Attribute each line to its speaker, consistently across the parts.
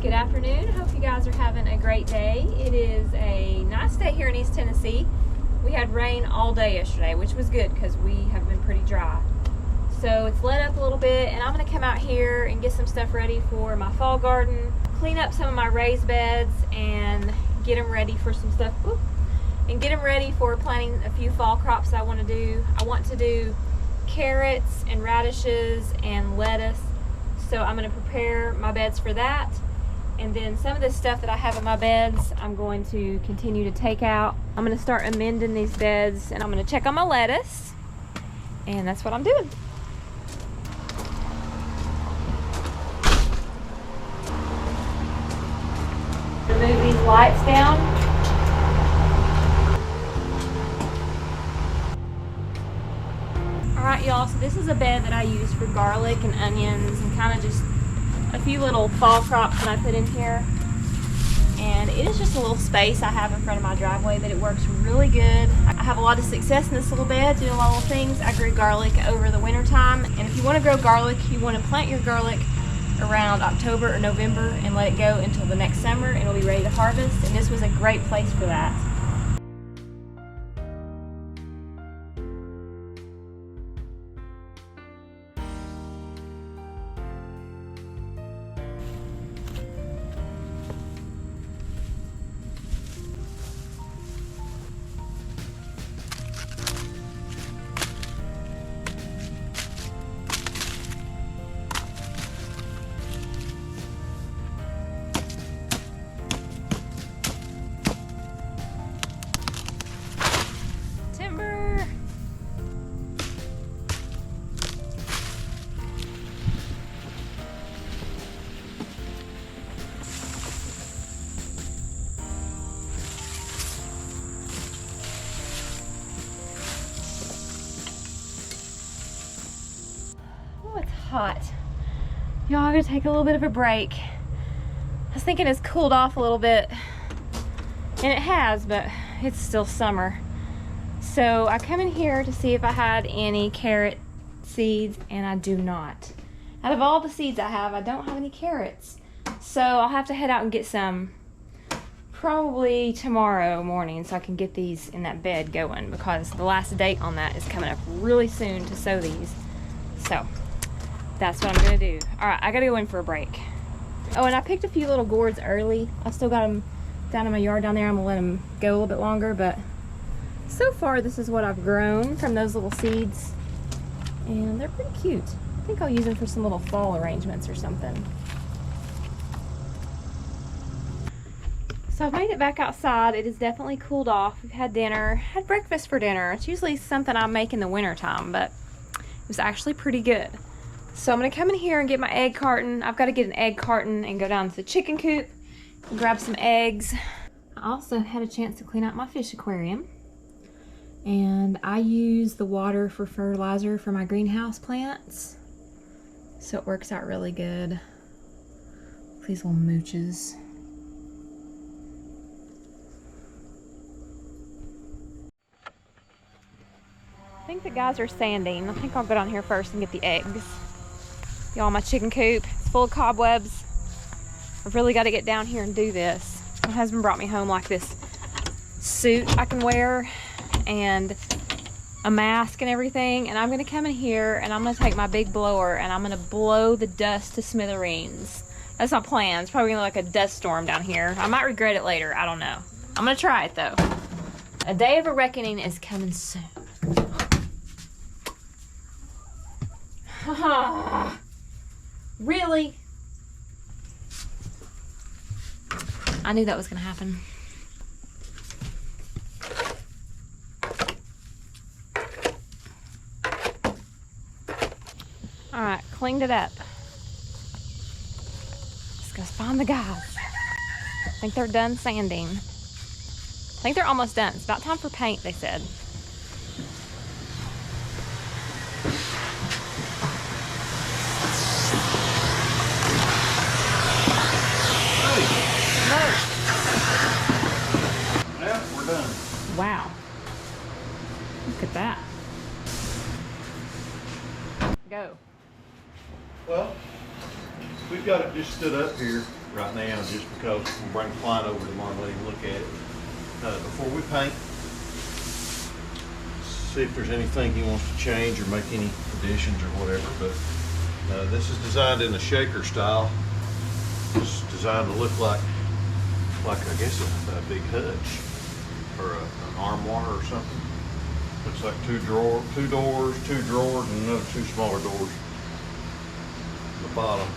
Speaker 1: Good afternoon. Hope you guys are having a great day. It is a nice day here in East Tennessee. We had rain all day yesterday, which was good because we have been pretty dry. So it's let up a little bit, and I'm going to come out here and get some stuff ready for my fall garden, clean up some of my raised beds, and get them ready for some stuff. And get them ready for planting a few fall crops I want to do. I want to do carrots and radishes and lettuce. So I'm going to prepare my beds for that. And then some of the stuff that I have in my beds, I'm going to continue to take out. I'm going to start amending these beds, and I'm going to check on my lettuce. And that's what I'm doing. Remove these lights down. Alright y'all, so this is a bed that I use for garlic and onions and kind of just a few little fall crops that I put in here. And it is just a little space I have in front of my driveway, but it works really good. I have a lot of success in this little bed, doing a lot of little things. I grew garlic over the winter time, and if you want to grow garlic, you want to plant your garlic around October or November and let it go until the next summer, and it'll be ready to harvest. And this was a great place for that. It's hot. Y'all, I'm gonna take a little bit of a break. I was thinking it's cooled off a little bit, and it has, but it's still summer. So I come in here to see if I had any carrot seeds, and I do not. Out of all the seeds I have, I don't have any carrots. So I'll have to head out and get some probably tomorrow morning so I can get these in that bed going, because the last date on that is coming up really soon to sow these. So that's what I'm gonna do. All right, I gotta go in for a break. Oh, and I picked a few little gourds early. I still got them down in my yard down there. I'm gonna let them go a little bit longer, but so far this is what I've grown from those little seeds, and they're pretty cute. I think I'll use them for some little fall arrangements or something. So I've made it back outside. It has definitely cooled off. We've had dinner, had breakfast for dinner. It's usually something I make in the winter time, but it was actually pretty good. So I'm gonna come in here and get my egg carton. I've got to get an egg carton and go down to the chicken coop and grab some eggs. I also had a chance to clean out my fish aquarium. And I use the water for fertilizer for my greenhouse plants. So it works out really good. These little mooches. I think the guys are sanding. I think I'll go down here first and get the eggs. Y'all, my chicken coop, it's full of cobwebs. I've really got to get down here and do this. My husband brought me home like this suit I can wear and a mask and everything. And I'm going to come in here and I'm going to take my big blower and I'm going to blow the dust to smithereens. That's my plan. It's probably going to look like a dust storm down here. I might regret it later. I don't know. I'm going to try it though. A day of a reckoning is coming soon. Really? I knew that was gonna happen. All right, cleaned it up. Let's go find the guys. I think they're done sanding. I think they're almost done. It's about time for paint, they said.
Speaker 2: Yeah, we're done.
Speaker 1: Wow. Look at that. Go.
Speaker 2: Well, we've got it just stood up here
Speaker 3: right now, just because we'll bring the client over tomorrow and let him look at it. Before we paint, see if there's anything he wants to change or make any additions or whatever. But this is designed in a shaker style. It's designed to look like I guess a big hutch or an armoire or something. Looks like two doors, and another two smaller doors at the bottom.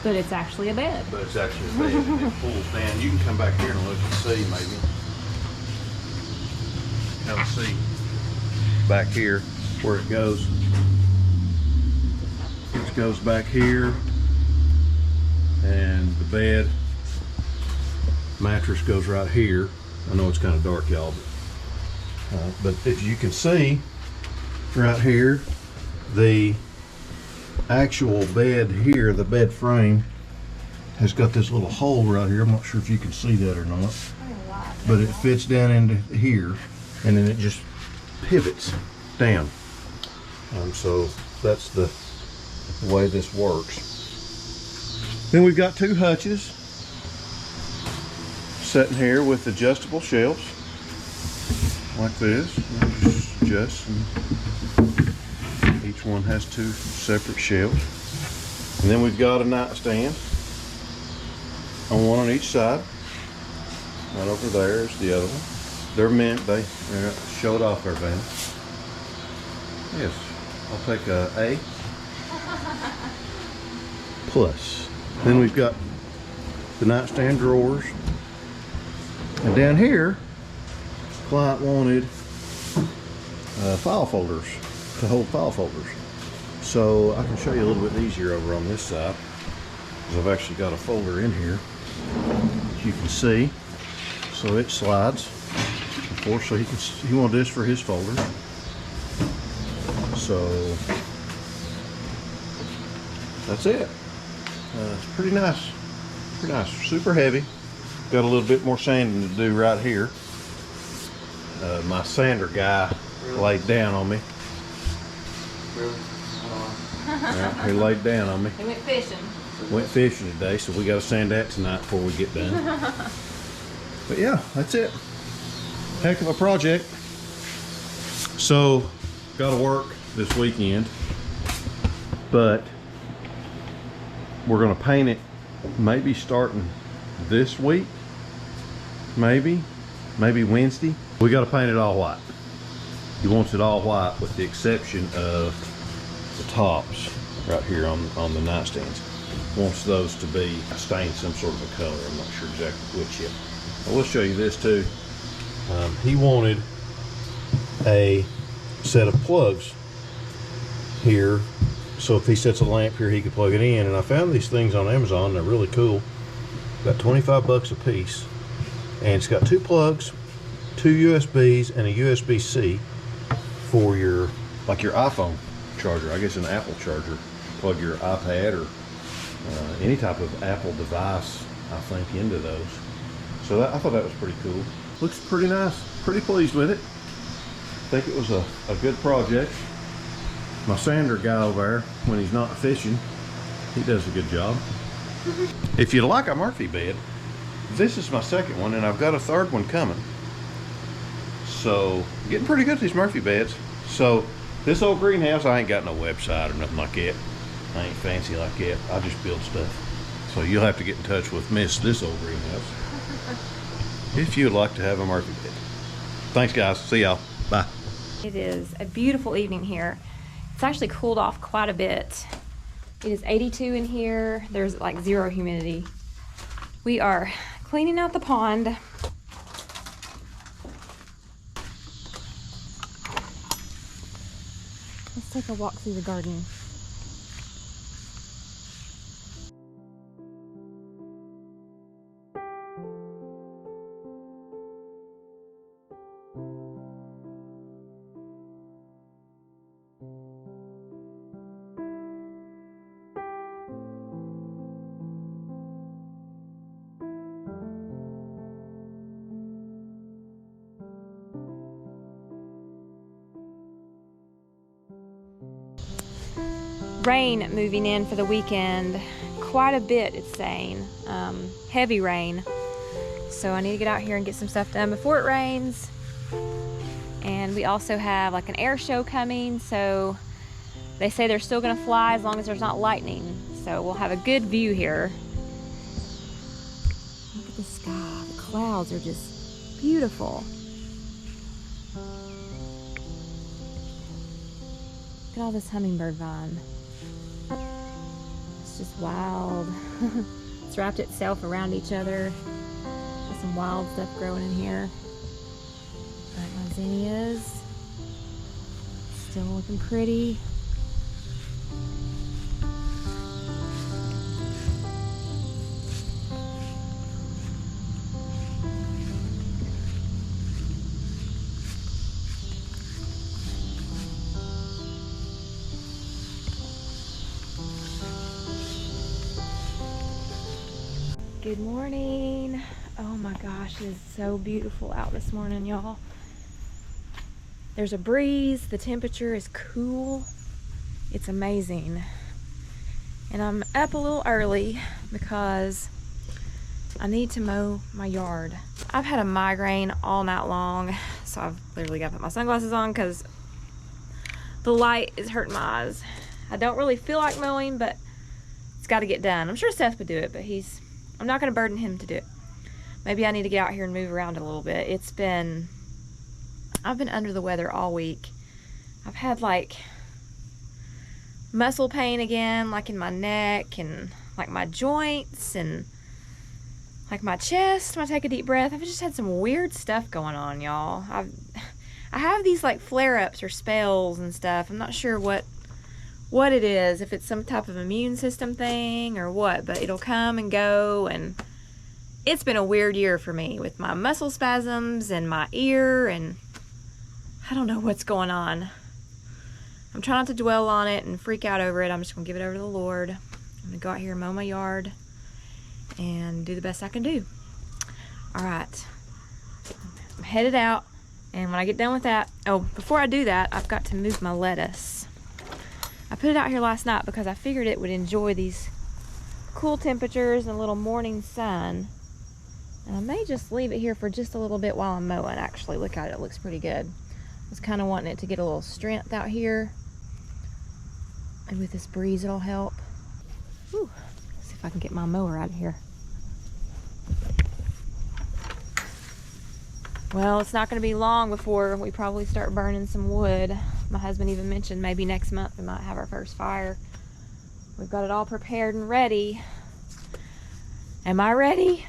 Speaker 1: But it's actually a bed.
Speaker 3: But it's actually a bed, and it pulls down. You can come back here and look and see, maybe. Kind of see back here where it goes. It goes back here, and the bed mattress goes right here. I know it's kind of dark, y'all, but if you can see right here, the actual bed here, the bed frame has got this little hole right here. I'm not sure if you can see that or not, but it fits down into here, and then it just pivots down. So that's the way this works. Then we've got two hutches sitting here with adjustable shelves like this. Just each one has two separate shelves, and then we've got a nightstand on one on each side. Right over there is the other one. They're showed off there, Van. Yes, I'll take a A plus. Then we've got the nightstand drawers. And down here, client wanted file folders to hold file folders. So I can show you a little bit easier over on this side, because I've actually got a folder in here, as you can see. So it slides, of course, so he wanted this for his folder. So that's it. It's pretty nice, super heavy. Got a little bit more sanding to do right here. My sander guy laid down on me.
Speaker 2: Really?
Speaker 3: Yeah, he laid down on me.
Speaker 1: He went fishing.
Speaker 3: Went fishing today, so we got to sand that tonight before we get done. But yeah, that's it. Heck of a project. So, got to work this weekend, but we're going to paint it maybe starting this week, maybe Wednesday. We got to paint it all white. He wants it all white with the exception of the tops right here on the nightstands. Wants those to be stained some sort of a color. I'm not sure exactly which yet. I will show you this too. He wanted a set of plugs here, so if he sets a lamp here, he could plug it in. And I found these things on Amazon. They're really cool. About 25 bucks a piece, and it's got two plugs, two USBs, and a USB-C for your iPhone charger. I guess an Apple charger. Plug your iPad or any type of Apple device, I think, into those. So I thought that was pretty cool. Looks pretty nice. Pretty pleased with it. I think it was a good project. My sander guy over there, when he's not fishing, he does a good job. If you like a Murphy bed, this is my second one, and I've got a third one coming. So, getting pretty good at these Murphy beds. So, this old greenhouse, I ain't got no website or nothing like that. I ain't fancy like that. I just build stuff. So, you'll have to get in touch with this old greenhouse if you'd like to have a Murphy bed. Thanks, guys. See y'all. Bye.
Speaker 1: It is a beautiful evening here. It's actually cooled off quite a bit. It is 82 in here. There's like zero humidity. We are cleaning out the pond. Let's take a walk through the garden. Rain moving in for the weekend quite a bit, it's saying. Heavy rain. So I need to get out here and get some stuff done before it rains. And we also have like an air show coming, so they say they're still gonna fly as long as there's not lightning. So we'll have a good view here. Look at the sky. The clouds are just beautiful. Look at all this hummingbird vine. It's just wild. It's wrapped itself around each other. There's some wild stuff growing in here. But my zinnias still looking pretty. Good morning. Oh my gosh, it is so beautiful out this morning, y'all. There's a breeze, the temperature is cool. It's amazing. And I'm up a little early because I need to mow my yard. I've had a migraine all night long, so I've literally got to put my sunglasses on because the light is hurting my eyes. I don't really feel like mowing, but it's got to get done. I'm sure Seth would do it, but I'm not going to burden him to do it. Maybe I need to get out here and move around a little bit. I've been under the weather all week. I've had like muscle pain again, like in my neck and like my joints and like my chest when I take a deep breath. I've just had some weird stuff going on, y'all. I have these like flare-ups or spells and stuff. I'm not sure what it is, if it's some type of immune system thing or what, but it'll come and go, and it's been a weird year for me with my muscle spasms and my ear, and I don't know what's going on. I'm trying not to dwell on it and freak out over it. I'm just gonna give it over to the Lord. I'm gonna go out here and mow my yard and do the best I can do. All right, I'm headed out, and when I get done with that, oh, before I do that, I've got to move my lettuce. I put it out here last night because I figured it would enjoy these cool temperatures and a little morning sun. And I may just leave it here for just a little bit while I'm mowing. Actually, look at it, it looks pretty good. I was kind of wanting it to get a little strength out here. And with this breeze, it'll help. Whew. Let's see if I can get my mower out of here. Well, it's not going to be long before we probably start burning some wood. My husband even mentioned maybe next month we might have our first fire. We've got it all prepared and ready. Am I ready?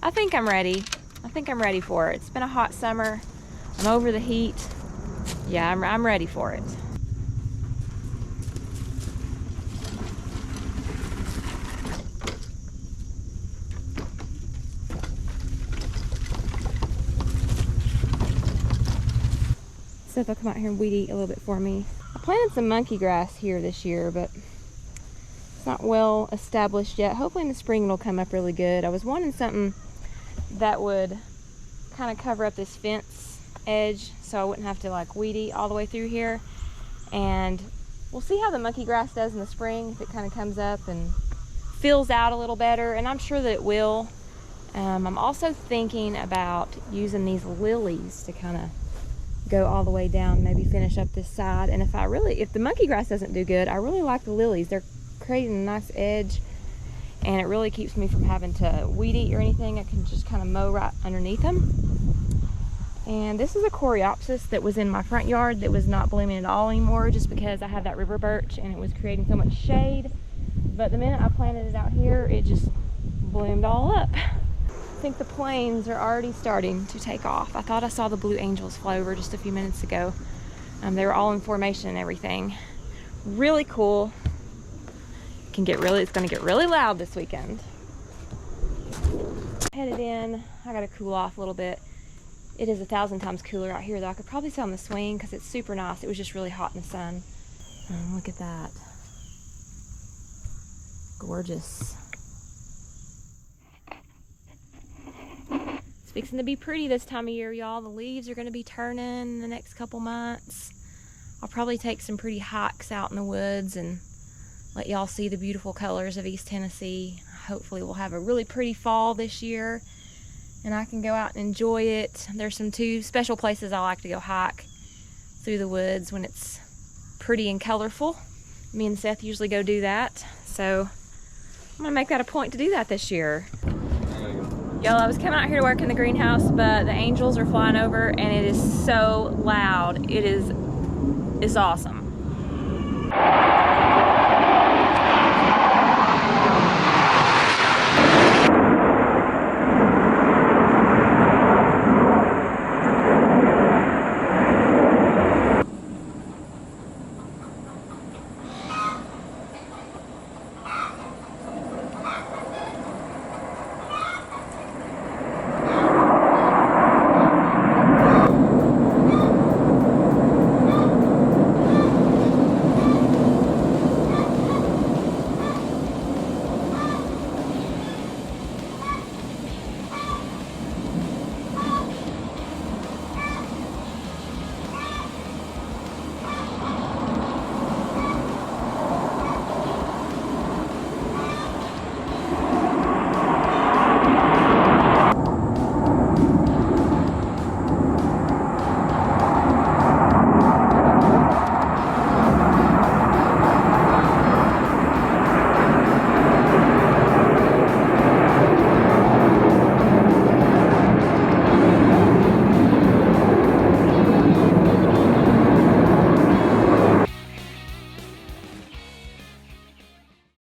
Speaker 1: I think I'm ready. I think I'm ready for it. It's been a hot summer. I'm over the heat. Yeah, I'm ready for it. So they'll come out here and weed eat a little bit for me. I planted some monkey grass here this year, but it's not well established yet. Hopefully in the spring it'll come up really good. I was wanting something that would kind of cover up this fence edge so I wouldn't have to like weed eat all the way through here. And we'll see how the monkey grass does in the spring, if it kind of comes up and fills out a little better, and I'm sure that it will. I'm also thinking about using these lilies to kind of go all the way down, maybe finish up this side. And if the monkey grass doesn't do good, I really like the lilies. They're creating a nice edge, and it really keeps me from having to weed eat or anything. I can just kind of mow right underneath them. And this is a coreopsis that was in my front yard that was not blooming at all anymore, just because I had that river birch and it was creating so much shade. But the minute I planted it out here, it just bloomed all up. I think the planes are already starting to take off. I thought I saw the blue angels fly over just a few minutes ago. They were all in formation and everything. Really cool. It's gonna get really loud this weekend. Headed in. I gotta cool off a little bit. It is 1,000 times cooler out here though. I could probably sit on the swing because it's super nice. It was just really hot in the sun. Look at that. Gorgeous. It's fixing to be pretty this time of year, y'all. The leaves are going to be turning in the next couple months. I'll probably take some pretty hikes out in the woods and let y'all see the beautiful colors of East Tennessee. Hopefully we'll have a really pretty fall this year and I can go out and enjoy it. There's two special places I like to go hike through the woods when it's pretty and colorful. Me and Seth usually go do that. So I'm gonna make that a point to do that this year. Y'all, I was coming out here to work in the greenhouse, but the angels are flying over and it is so loud. It's awesome.